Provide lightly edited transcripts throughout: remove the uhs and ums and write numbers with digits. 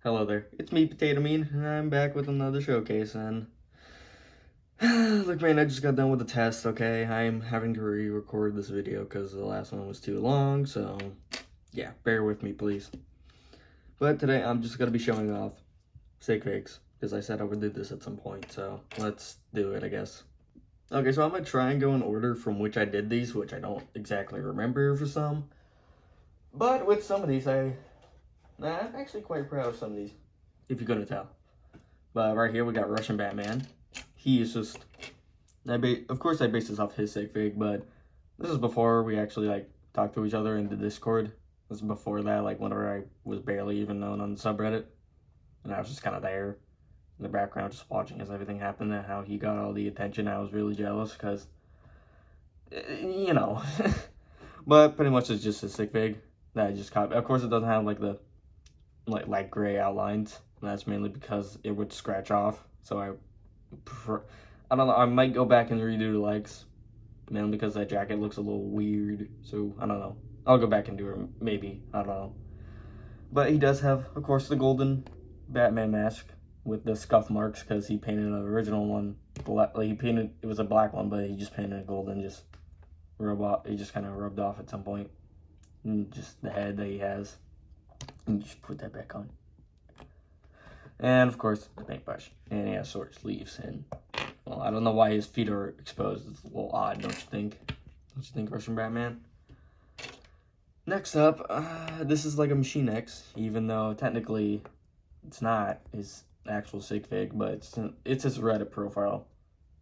Hello there, it's me, Potato Mean, and I'm back with another showcase, and look man, I just got done with the test, okay? I'm having to re-record this video because the last one was too long, so yeah, bear with me, please. But today, I'm just gonna be showing off Sigfigs, because I said I would do this at some point, so let's do it, I guess. Okay, so I'm gonna try and go in order from which I did these, which I don't exactly remember for some. But with some of these, I'm actually quite proud of some of these, if you're gonna tell. But right here we got Russian Batman. He is just, of course I based this off his Sigfig, but this is before we actually like talked to each other in the Discord. This is before that, like whenever I was barely even known on the subreddit. And I was just kind of there in the background just watching as everything happened and how he got all the attention. I was really jealous because, you know. But pretty much it's just a Sigfig that I just copied. Of course it doesn't have like the like gray outlines. And that's mainly because it would scratch off. So I prefer, I don't know, I might go back and redo the legs. Mainly because that jacket looks a little weird. So I don't know. I'll go back and do it maybe. I don't know. But he does have, of course, the golden Batman mask with the scuff marks because he painted an original one. He painted, it was a black one, but he just painted it gold and just he just kind of rubbed off at some point. And just the head that he has. And you just put that back on. And of course, the paintbrush. And he has short sleeves. And, well, I don't know why his feet are exposed. It's a little odd, don't you think? Don't you think, Russian Batman? Next up, this is legomachinex, even though technically it's not his actual Sigfig, but it's his Reddit profile.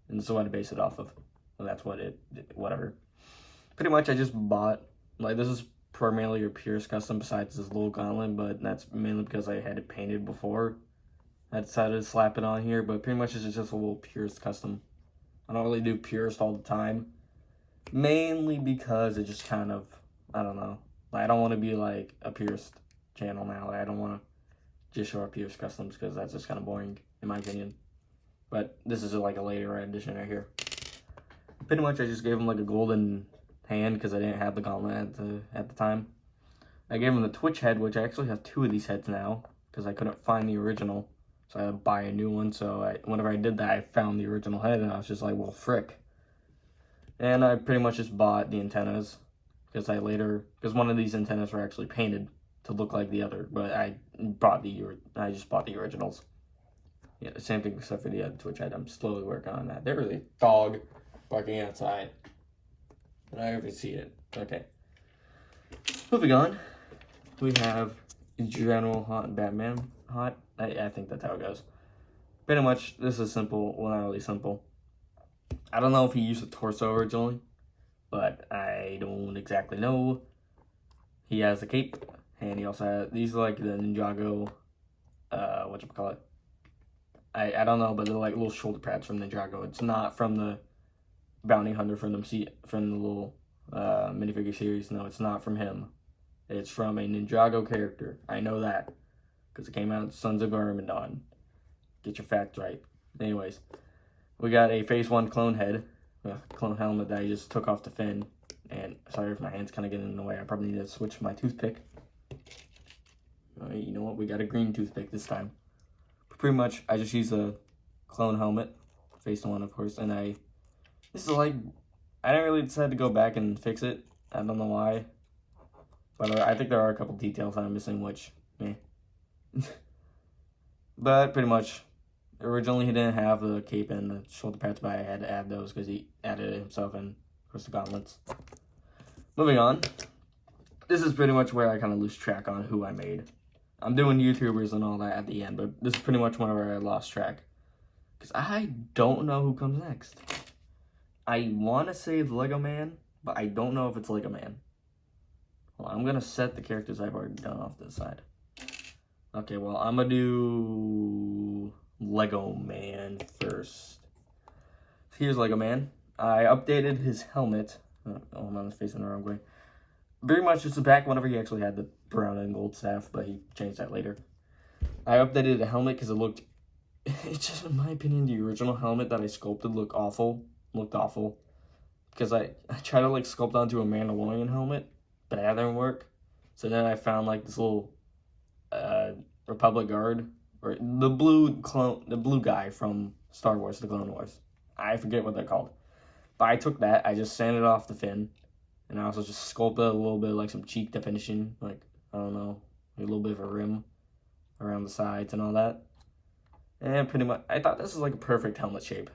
And this is what I base it off of. So that's what whatever. Pretty much I just bought, like, this is primarily a purest custom besides this little gauntlet, but that's mainly because I had it painted before. I decided to slap it on here, but pretty much it's just a little purest custom. I don't really do purest all the time. Mainly because it just kind of, I don't know. I don't want to be like a purest channel now. I don't want to just show our purest customs because that's just kind of boring in my opinion. But this is like a later edition right here. Pretty much I just gave him like a golden hand because I didn't have the gauntlet at the time. I gave him the Twitch head, which I actually have 2 of these heads now because I couldn't find the original. So I had to buy a new one. So whenever I did that, I found the original head and I was just like, well, frick. And I pretty much just bought the antennas because one of these antennas were actually painted to look like the other, but I just bought the originals. Yeah, the same thing except for the Twitch head. I'm slowly working on that. There is a dog barking outside. And I already see it. Okay. Moving on. We have General Hot Batman. Hot? I think that's how it goes. Pretty much, this is simple. Well, not really simple. I don't know if he used a torso originally, but I don't exactly know. He has a cape, and he also has, these are like the Ninjago, whatchamacallit. I don't know, but they're like little shoulder pads from Ninjago. It's not from the Bounty Hunter from the little minifigure series. No, it's not from him. It's from a Ninjago character. I know that, because it came out in Sons of Garmadon. Get your facts right. Anyways, we got a Phase 1 clone head, clone helmet that I just took off the fin. And sorry if my hand's kind of getting in the way. I probably need to switch my toothpick. You know what? We got a green toothpick this time. But pretty much, I just use a clone helmet, Phase 1, of course. And this is like, I didn't really decide to go back and fix it. I don't know why. But I think there are a couple details I'm missing, which, meh. But pretty much, originally he didn't have the cape and the shoulder pads, but I had to add those because he added it himself, and of course the gauntlets. Moving on, this is pretty much where I kind of lose track on who I made. I'm doing YouTubers and all that at the end, but this is pretty much whenever I lost track. Because I don't know who comes next. I want to say Lego Man, but I don't know if it's Lego Man. Well, I'm going to set the characters I've already done off this side. Okay, well, I'm going to do Lego Man first. Here's Lego Man. I updated his helmet. Oh, I'm his face in the wrong way. Very much just back whenever he actually had the brown and gold staff, but he changed that later. I updated the helmet because it's just, in my opinion, the original helmet that I sculpted looked awful. Because I tried to like sculpt onto a Mandalorian helmet, but that didn't work. So then I found like this little Republic Guard, or the blue guy from Star Wars: The Clone Wars. I forget what they're called. But I took that, I just sanded off the fin, and I also just sculpted a little bit, like some cheek definition, like, I don't know, a little bit of a rim around the sides and all that. And pretty much, I thought this was like a perfect helmet shape.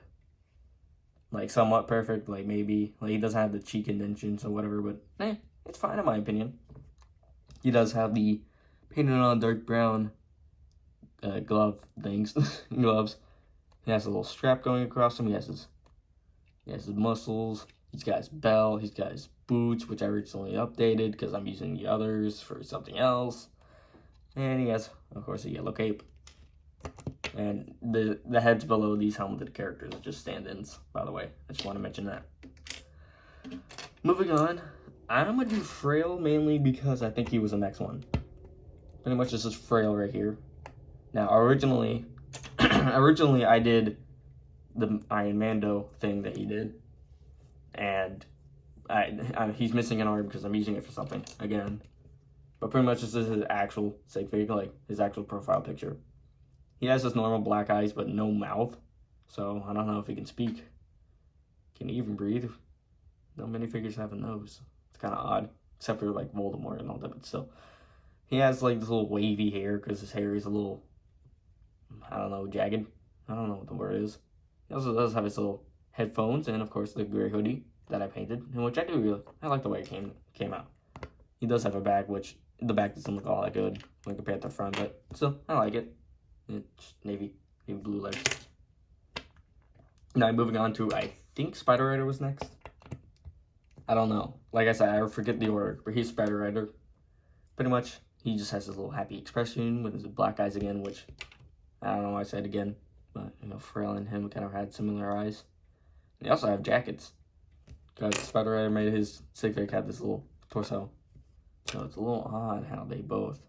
Like, somewhat perfect, like maybe, like he doesn't have the cheek indentions or whatever, but it's fine in my opinion. He does have the painted on dark brown glove things, gloves. He has a little strap going across him. He has his muscles. He's got his belt. He's got his boots, which I recently updated because I'm using the others for something else. And he has, of course, a yellow cape. And the heads below these helmeted characters are just stand-ins, by the way. I just want to mention that. Moving on, I'm going to do Frail mainly because I think he was the next one. Pretty much this is Frail right here. Now, originally I did the Iron Mando thing that he did. And he's missing an arm because I'm using it for something, again. But pretty much this is his actual Sigfig, like his actual profile picture. He has his normal black eyes, but no mouth. So, I don't know if he can speak. Can he even breathe? No minifigures have a nose. It's kind of odd. Except for, like, Voldemort and all that, but still. He has, like, this little wavy hair, because his hair is a little, I don't know, jagged. I don't know what the word is. He also does have his little headphones, and, of course, the gray hoodie that I painted. And which I like the way it came out. He does have a bag, which the back doesn't look all that good when compared to the front, but still, I like it. It's navy blue legs. Now, moving on to, I think Spider Rider was next. I don't know. Like I said, I forget the order, but he's Spider Rider. Pretty much, he just has his little happy expression with his black eyes again, which, I don't know why I said again, but, you know, Frail and him kind of had similar eyes. They also have jackets, because Spider Rider made his Sigfig have this little torso. So it's a little odd how they both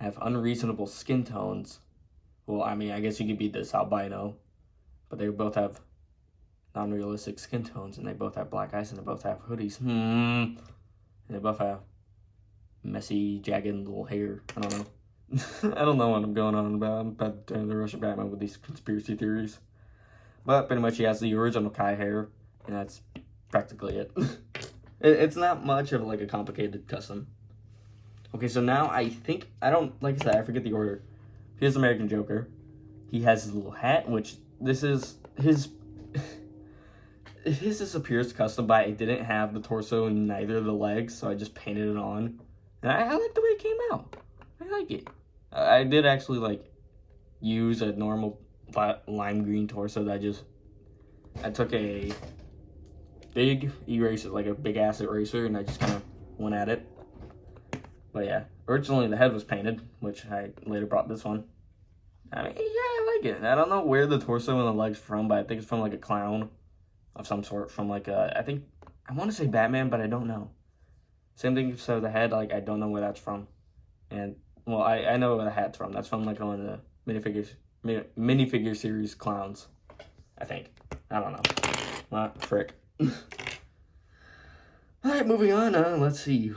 have unreasonable skin tones. Well, I mean, I guess you could be this albino, but they both have non-realistic skin tones, and they both have black eyes, and they both have hoodies. And they both have messy, jagged little hair. I don't know. I don't know what I'm going on about. I'm about to turn the Russian Batman with these conspiracy theories. But pretty much he has the original Kai hair, and that's practically it. It's not much of like a complicated custom. Okay, so now I think, like I said, I forget the order. Here's American Joker. He has his little hat, which this is his appears custom, but I didn't have the torso and neither of the legs, so I just painted it on. And I like the way it came out. I like it. I did actually like use a normal lime green torso that I took a big eraser, like a big ass eraser, and I just kind of went at it. But yeah, originally the head was painted, which I later brought this one. I mean, yeah, I like it. I don't know where the torso and the legs from, but I think it's from like a clown of some sort. From like I want to say Batman, but I don't know. Same thing for the head, like I don't know where that's from. And well, I know where the hat's from. That's from like one of the minifigure series clowns, I think. I don't know. Well, frick. Alright, moving on. Let's see.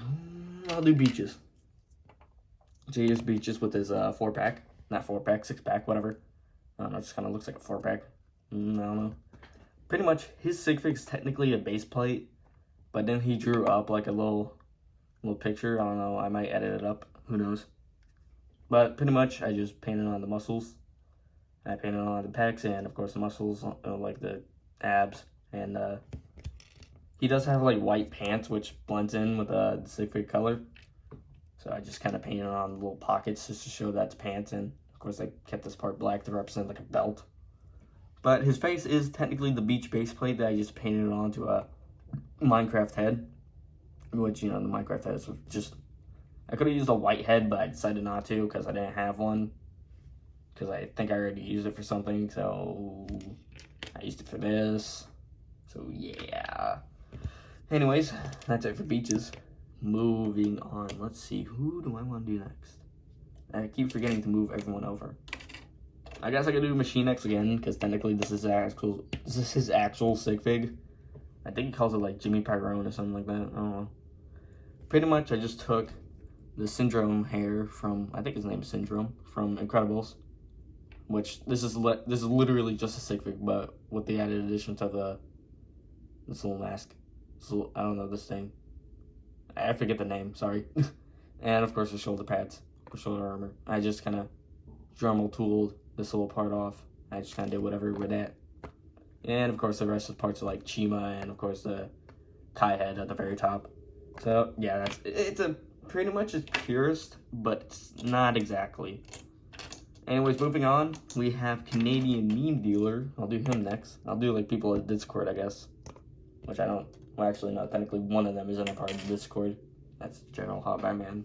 I'll do Beaches. So here's Beaches with his 4-pack. Not 4-pack, 6-pack, whatever. I don't know, it just kind of looks like a 4-pack. I don't know. Pretty much, his Sigfig is technically a base plate, but then he drew up like a little picture. I don't know, I might edit it up. Who knows? But pretty much, I just painted on the muscles. I painted on the pecs, and of course the muscles, like the abs. And he does have like white pants, which blends in with the Sigfig color. So I just kind of painted on the little pockets just to show that's pants, and of course I kept this part black to represent like a belt. But his face is technically the beach base plate that I just painted onto a Minecraft head, which, you know, the Minecraft head is just, I could have used a white head, but I decided not to because I didn't have one, because I think I already used it for something, so I used it for this. So yeah. Anyways, that's it for Beaches. Moving on. Let's see, who do I want to do next? I keep forgetting to move everyone over. I guess I could do Machinex again, because technically this is his actual Sigfig. I think he calls it like Jimmy Pyrone or something like that. I don't know. Pretty much I just took the Syndrome hair from, I think his name is Syndrome, from Incredibles. Which, this is literally just a Sigfig, but with the added addition to this little mask. So, I don't know, this thing. I forget the name, sorry. And of course the shoulder pads, or shoulder armor. I just kind of Dremel tooled this little part off. I just kind of did whatever with that. And of course the rest of the parts are like Chima, and of course the Kai head at the very top. So yeah, it's a pretty much as purest, but it's not exactly. Anyways, moving on, we have Canadian Meme Dealer. I'll do him next. I'll do like people at Discord, I guess. Which I don't, well actually no, technically one of them isn't a part of Discord. That's General Hot by Man.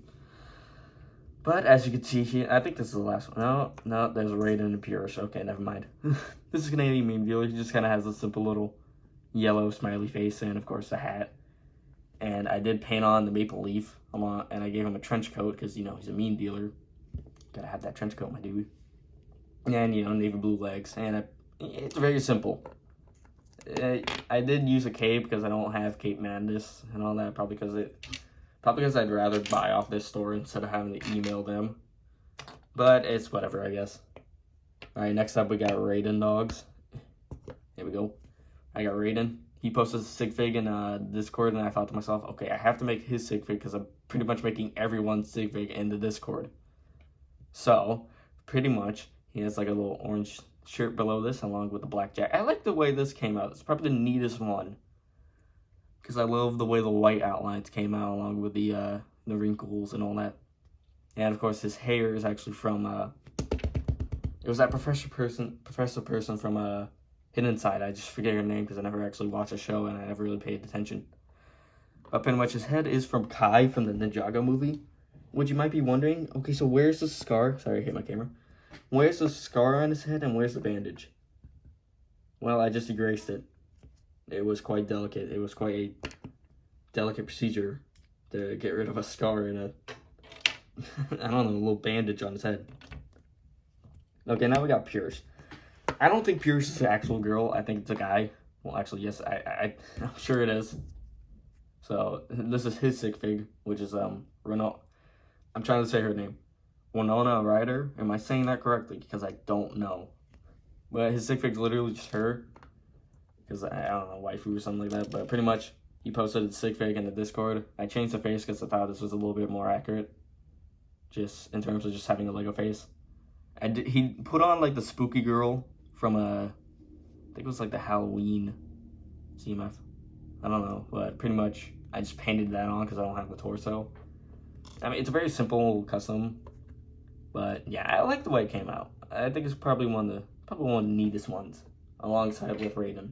But as you can see here, I think this is the last one. No, there's Raiden and Purish. Okay, never mind. This is Canadian Meme Dealer. He just kind of has a simple little yellow smiley face and of course the hat. And I did paint on the maple leaf and I gave him a trench coat because, you know, he's a meme dealer. Gotta have that trench coat, my dude. And, you know, navy blue legs. And it's very simple. I did use a cape because I don't have Cape Madness and all that. Probably because I'd rather buy off this store instead of having to email them. But it's whatever, I guess. Alright, next up we got Raiden dogs. Here we go. I got Raiden. He posted a Sigfig in Discord, and I thought to myself, okay, I have to make his Sigfig because I'm pretty much making everyone's Sigfig in the Discord. So, pretty much, he has like a little orange shirt below this along with a black jacket. I like the way this came out. It's probably the neatest one. Because I love the way the white outlines came out along with the wrinkles and all that. And of course, his hair is actually from, it was that professor person from Hidden Side. I just forget her name because I never actually watched the show and I never really paid attention. But pretty much his head is from Kai from the Ninjago movie. Which you might be wondering, okay, so where's the scar? Sorry, I hit my camera. Where's the scar on his head and where's the bandage? Well, I just erased it. It was quite delicate. It was quite a delicate procedure to get rid of a scar and a, I don't know, a little bandage on his head. Okay, now we got Pierce. I don't think Pierce is an actual girl. I think it's a guy. Well, actually, yes, I'm sure it is. So, this is his Sigfig, which is, Renault. I'm trying to say her name. Winona Ryder. Am I saying that correctly? Because I don't know. But his Sigfig's literally just her. Because I don't know, waifu or something like that. But pretty much, he posted the Sigfig in the Discord. I changed the face because I thought this was a little bit more accurate. Just in terms of just having a Lego face. He put on like the spooky girl from I think it was like the Halloween CMF. I don't know. But pretty much, I just painted that on because I don't have the torso. I mean, it's a very simple custom, but yeah, I like the way it came out. I think it's probably one of the neatest ones, alongside with Raiden.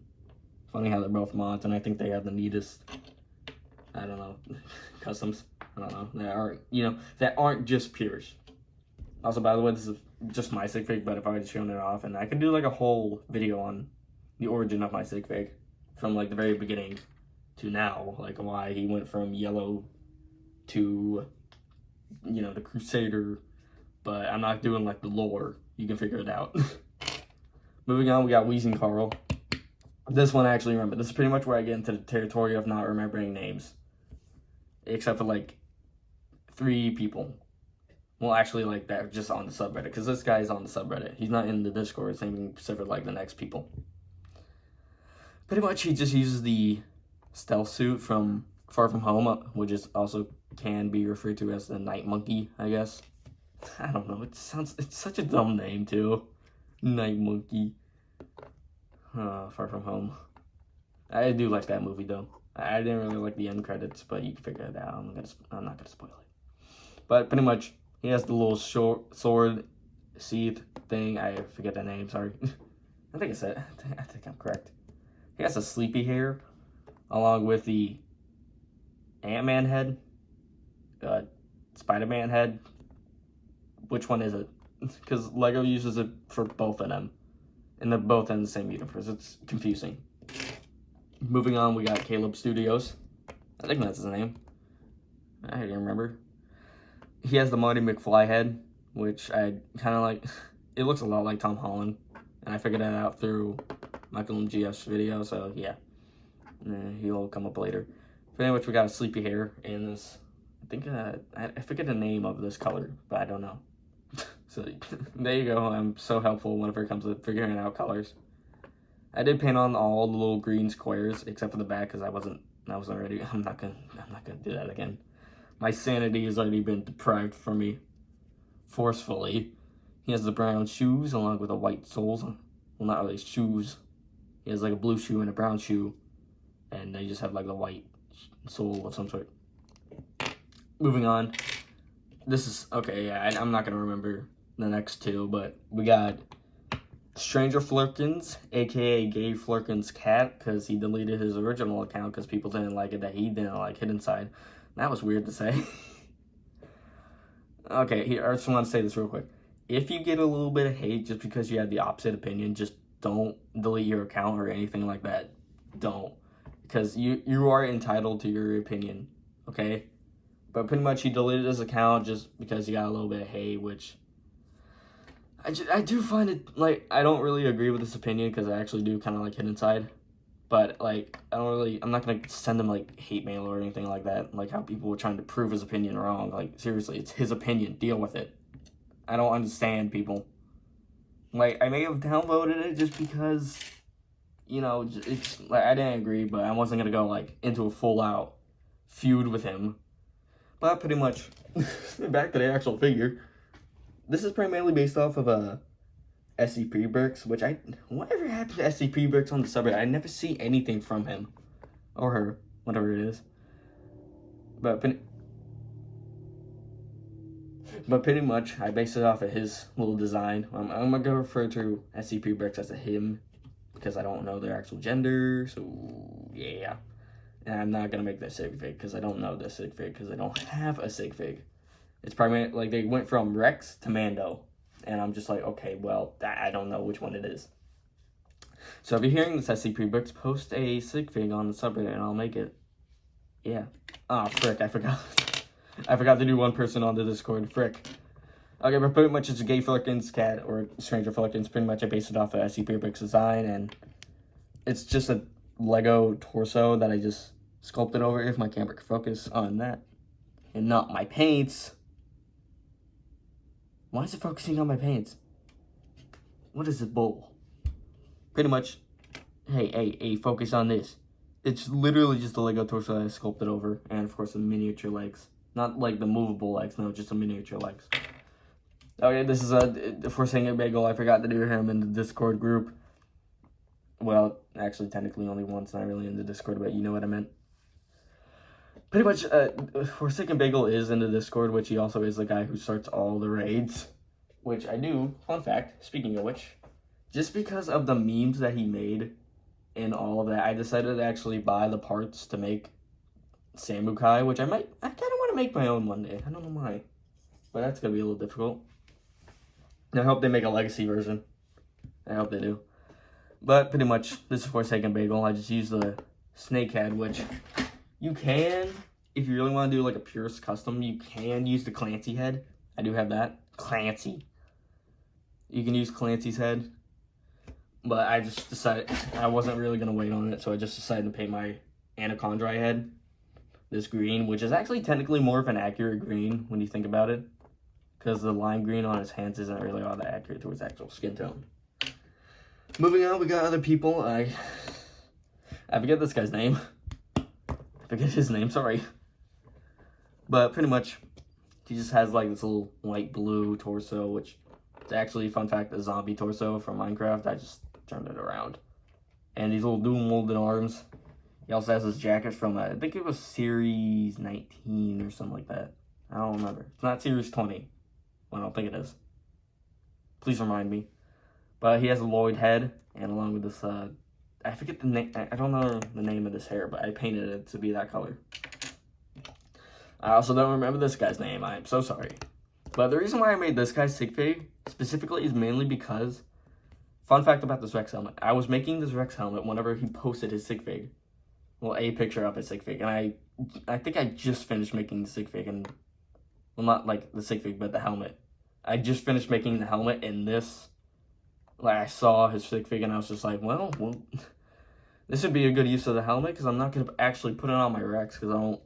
Funny how they're both mods, and I think they have the neatest, I don't know, customs. I don't know, that aren't just Pures. Also, by the way, this is just my Sigfig, but I've already shown it off, and I could do like a whole video on the origin of my Sigfig, from like the very beginning to now, like why he went from yellow to, you know, the Crusader, but I'm not doing like the lore. You can figure it out. Moving on, we got Wheezing Carl. This one I actually remember. This is pretty much where I get into the territory of not remembering names. Except for like 3 people. Well, actually like that, just on the subreddit, because this guy is on the subreddit. He's not in the Discord, same except for like the next people. Pretty much he just uses the stealth suit from Far From Home, which is also can be referred to as the Night Monkey, I guess. I don't know, it's such a dumb name too. Night Monkey. Far From Home. I do like that movie though. I didn't really like the end credits, but you can figure it out. I'm not gonna spoil it. But pretty much, he has the little short sword sheath thing. I forget the name, sorry. I think I'm correct. He has a sleepy hair, along with the Ant-Man head, Spider-Man head. Which one is it? Because LEGO uses it for both of them. And they're both in the same universe. It's confusing. Moving on, we got Caleb Studios. I think that's his name. I don't remember. He has the Marty McFly head, which I kind of like. It looks a lot like Tom Holland. And I figured that out through Michael and GF's video, so yeah. He'll come up later. Pretty much we got a sleepy hair in this think I forget the name of this color, but I don't know. So there you go. I'm so helpful whenever it comes to figuring out colors. I did paint on all the little green squares except for the back because I wasn't ready. I'm not gonna do that again. My sanity has already been deprived from me forcefully. He has the brown shoes along with the white soles. Well, not really shoes. He has like a blue shoe and a brown shoe, and they just have like the white sole of some sort. Moving on. This is okay. Yeah, I'm not gonna remember the next two, but we got Stranger Flurkins, aka Gay Flurkins Cat, because he deleted his original account because people didn't like it that he didn't like Hidden Side. That was weird to say. Okay, here, I just want to say this real quick. If you get a little bit of hate just because you have the opposite opinion, just don't delete your account or anything like that. Don't. Because you are entitled to your opinion, okay? But pretty much he deleted his account just because he got a little bit of hate, which I do find it, like, I don't really agree with this opinion because I actually do kind of like Hidden Side. But, like, I'm not going to send him, like, hate mail or anything like that. Like, how people were trying to prove his opinion wrong. Like, seriously, it's his opinion. Deal with it. I don't understand people. Like, I may have downvoted it just because, you know, it's, like, I didn't agree, but I wasn't going to go, like, into a full-out feud with him. But pretty much, back to the actual figure. This is primarily based off of, SCP bricks, which whatever happened to SCP bricks on the subreddit? I never see anything from him or her, whatever it is. But pretty much, I based it off of his little design. I'm gonna refer to SCP bricks as a him because I don't know their actual gender. So yeah, and I'm not gonna make that sig fig because I don't know the sig fig because I don't have a sig fig. It's primarily like they went from Rex to Mando. And I'm just like, okay, well, I don't know which one it is. So if you're hearing this SCP Bricks, post a sig fig on the subreddit and I'll make it. Yeah. Ah, frick, I forgot. I forgot to do one person on the Discord. Frick. Okay, but pretty much it's a Gay Flurkins Cat or Stranger Flurkins. Pretty much I based it off of SCP Bricks design. And it's just a Lego torso that I just sculpted over if my camera could focus on that. And not my paints. Why is it focusing on my paints? What is this bull? Pretty much, hey, focus on this. It's literally just a Lego torso that I sculpted over, and of course the miniature legs. Not like the movable legs, no, just the miniature legs. Okay, this is a Forsaken Bagel. I forgot to do him in the Discord group. Well, actually, technically only once, not really in the Discord, but you know what I meant. Pretty much, Forsaken Bagel is in the Discord, which he also is the guy who starts all the raids. Which I do, fun fact, speaking of which, just because of the memes that he made and all of that, I decided to actually buy the parts to make Samukai, which I kind of want to make my own one day. I don't know why, but that's going to be a little difficult. I hope they make a legacy version. I hope they do. But pretty much, this is Forsaken Bagel. I just used the snake head, which... You can, if you really want to do like a purist custom, you can use the Clancy head. I do have that. Clancy. You can use Clancy's head. But I just decided I wasn't really going to wait on it, so I just decided to paint my Anaconda head. This green, which is actually technically more of an accurate green when you think about it. Because the lime green on his hands isn't really all that accurate to his actual skin tone. Moving on, we got other people. I forget this guy's name. Forget his name, sorry. But pretty much, he just has like this little light blue torso, which is actually, fun fact, a zombie torso from Minecraft. I just turned it around. And these little dual molded arms. He also has his jacket from, I think it was Series 19 or something like that. I don't remember. It's not Series 20. Well, I don't think it is. Please remind me. But he has a Lloyd head, and along with this, I forget the name. I don't know the name of this hair, but I painted it to be that color. I also don't remember this guy's name. I am so sorry. But the reason why I made this guy's sig fig specifically is mainly because, fun fact about this Rex helmet. I was making this Rex helmet whenever he posted his sig fig. Well, a picture of his sig fig. And I think I just finished making the sig fig. And, well, not like the sig fig, but the helmet. I just finished making the helmet in this. Like, I saw his sig fig and I was just like, well, this would be a good use of the helmet because I'm not going to actually put it on my Rex because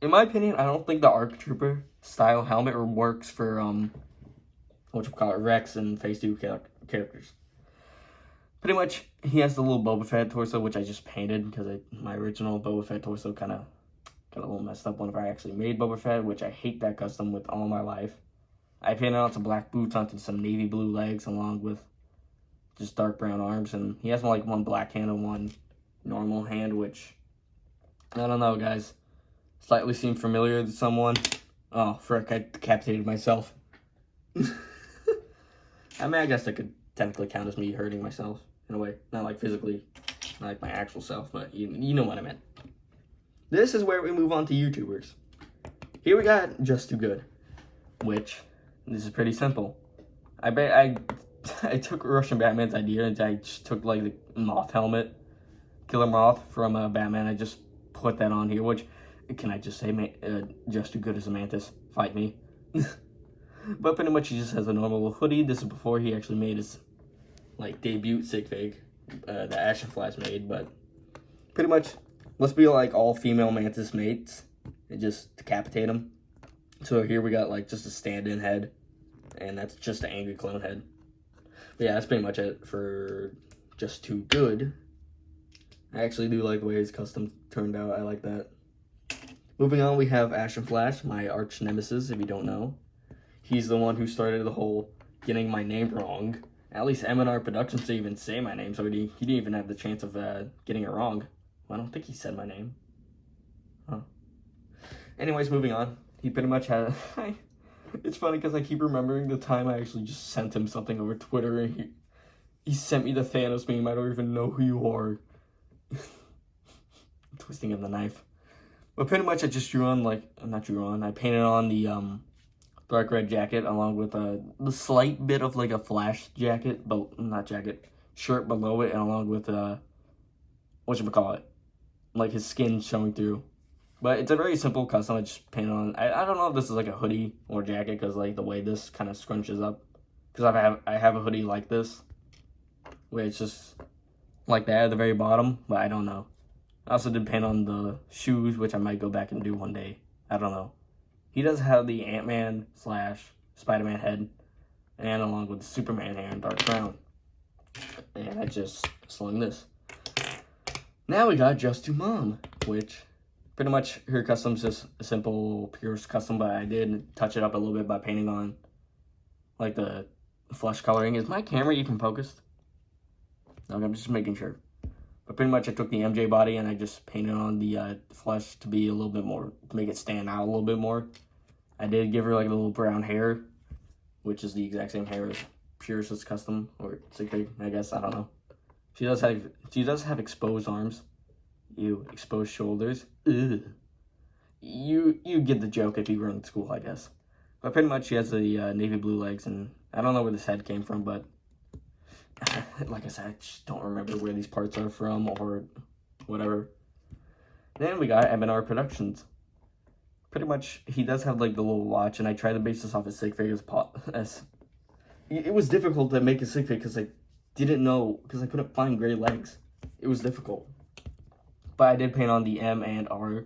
in my opinion, I don't think the ARC Trooper style helmet works for Rex and Phase 2 characters. Pretty much, he has the little Boba Fett torso, which I just painted because my original Boba Fett torso kind of got a little messed up whenever I actually made Boba Fett, which I hate that custom with all my life. I painted out some black boots onto some navy blue legs along with just dark brown arms, and he has one black hand and one normal hand, which, I don't know, guys. Slightly seemed familiar to someone. Oh, frick, I decapitated myself. I mean, I guess that could technically count as me hurting myself, in a way. Not like physically, not like my actual self, but you know what I meant. This is where we move on to YouTubers. Here we got Just Too Good, which, this is pretty simple. I took Russian Batman's idea, and I just took, like, the moth helmet, Killer Moth from Batman. I just put that on here, which, can I just say, Just Too Good as a mantis, fight me. But pretty much he just has a normal hoodie. This is before he actually made his, like, debut Sigfig, the Ashen Flash made, but pretty much, let's be like all female mantis mates and just decapitate them. So here we got, like, just a stand-in head, and that's just an angry clone head. But yeah, that's pretty much it for Just Too Good. I actually do like the way his custom turned out. I like that. Moving on, we have Ashen Flash, my arch nemesis, if you don't know. He's the one who started the whole getting my name wrong. At least M&R Productions didn't even say my name, so he didn't even have the chance of getting it wrong. Well, I don't think he said my name. Huh. Anyways, moving on. He pretty much had... It's funny because I keep remembering the time I actually just sent him something over Twitter, and he sent me the Thanos meme. I don't even know who you are. Twisting of the knife. But pretty much I just drew on, I painted on the dark red jacket along with the slight bit of, like, a Flash jacket, but not jacket, shirt below it, and along with like his skin showing through. But it's a very simple custom. I just painted on. I don't know if this is like a hoodie or jacket, because like the way this kind of scrunches up, because I have a hoodie like this where it's just like that at the very bottom, but I don't know. I also did paint on the shoes, which I might go back and do one day. I don't know. He does have the Ant-Man / Spider-Man head, and along with the Superman hair in dark brown. And I just slung this. Now we got Just Too Mom, which pretty much her custom's just a simple Pierce custom, but I did touch it up a little bit by painting on, like, the flesh coloring. Is my camera even focused? No, I'm just making sure. But pretty much I took the MJ body and I just painted on the flesh to be a little bit more, to make it stand out a little bit more. I did give her like a little brown hair, which is the exact same hair as Pierce's custom, or Sigfig, I guess, I don't know. She does have exposed arms. Ew, exposed shoulders. Ugh. You get the joke if you were in school, I guess. But pretty much she has the navy blue legs, and I don't know where this head came from, but like I said, I just don't remember where these parts are from or whatever. Then we got M&R Productions. Pretty much, he does have like the little watch, and I tried to base this off his Sigfig as it was difficult to make a Sigfig because I didn't know, because I couldn't find gray legs. It was difficult. But I did paint on the M and R.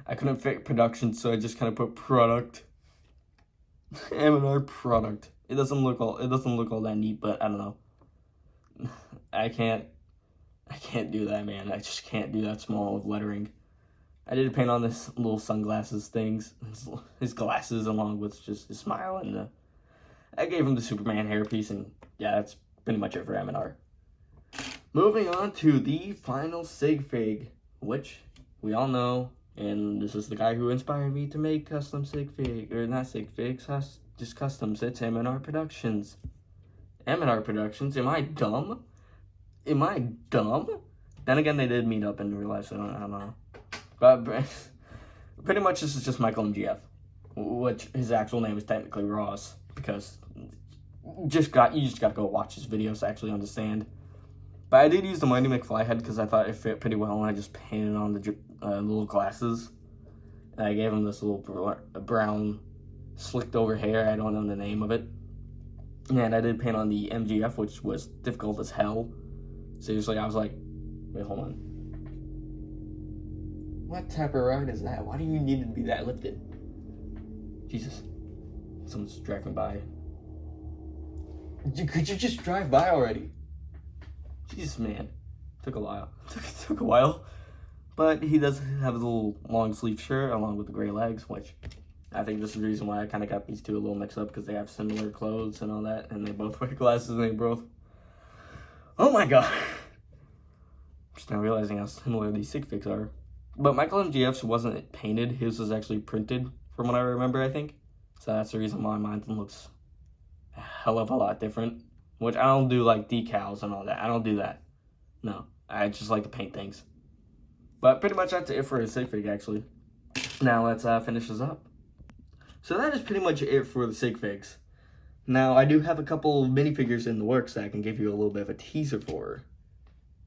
I couldn't fit production, so I just kind of put product. M&R product. It doesn't look all that neat, but I don't know. I can't do that, man. I just can't do that small of lettering. I did paint on this little sunglasses things, his glasses, along with just his smile, and I gave him the Superman hairpiece, and yeah, that's pretty much it for M&R. Moving on to the final Sigfig, which we all know, and this is the guy who inspired me to make custom Sigfig, or not Sigfigs, just customs. It's M&R Productions. M&R Productions? Am I dumb? Am I dumb? Then again, they did meet up in real life, so I don't know. But pretty much this is just Michael MGF, which his actual name is technically Ross, because you just gotta go watch his videos to actually understand. But I did use the Mighty McFly head because I thought it fit pretty well, and I just painted on the little glasses. And I gave him this little brown slicked over hair. I don't know the name of it. And I did paint on the MGF, which was difficult as hell. Seriously, I was like, wait, hold on. What type of ride is that? Why do you need to be that lifted? Jesus. Someone's driving by. Could you just drive by already? Jesus, man. Took a while. Took a while. But he does have a little long sleeve shirt along with the gray legs, which I think this is the reason why I kind of got these two a little mixed up, because they have similar clothes and all that, and they both wear glasses and they both... Oh my god. Just now realizing how similar these Sigfigs are. But Michael MGF's wasn't painted, his was actually printed, from what I remember, I think. So that's the reason why mine looks a hell of a lot different. Which I don't do like decals and all that. I don't do that. No, I just like to paint things. But pretty much that's it for a Sigfig, actually. Now let's finish this up. So that is pretty much it for the Sigfigs. Now I do have a couple of minifigures in the works that I can give you a little bit of a teaser for.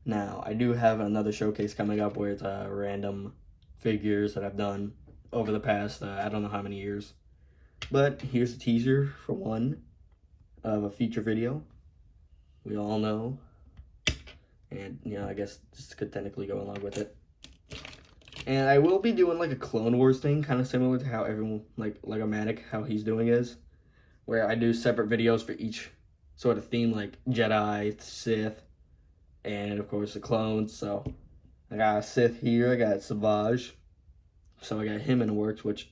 Now I do have another showcase coming up where it's random figures that I've done over the past I don't know how many years. But here's a teaser for one of a feature video. We all know. And, you know, I guess this could technically go along with it. And I will be doing like a Clone Wars thing, kind of similar to how everyone, like legomachinex, how he's doing is. Where I do separate videos for each sort of theme, like Jedi, Sith, and of course the clones. So I got a Sith here, I got Savage. So I got him in the works, which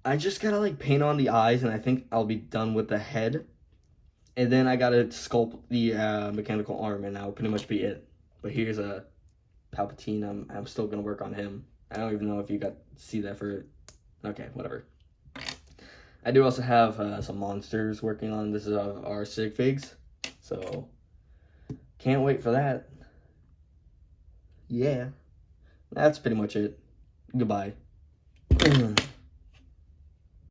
I just gotta like paint on the eyes, and I think I'll be done with the head. And then I gotta sculpt the mechanical arm, and that'll pretty much be it. But here's a Palpatine. I'm still gonna work on him. I don't even know if you got to see that for... Okay, whatever. I do also have some monsters working on. This is our Sigfigs. So, can't wait for that. Yeah. That's pretty much it. Goodbye.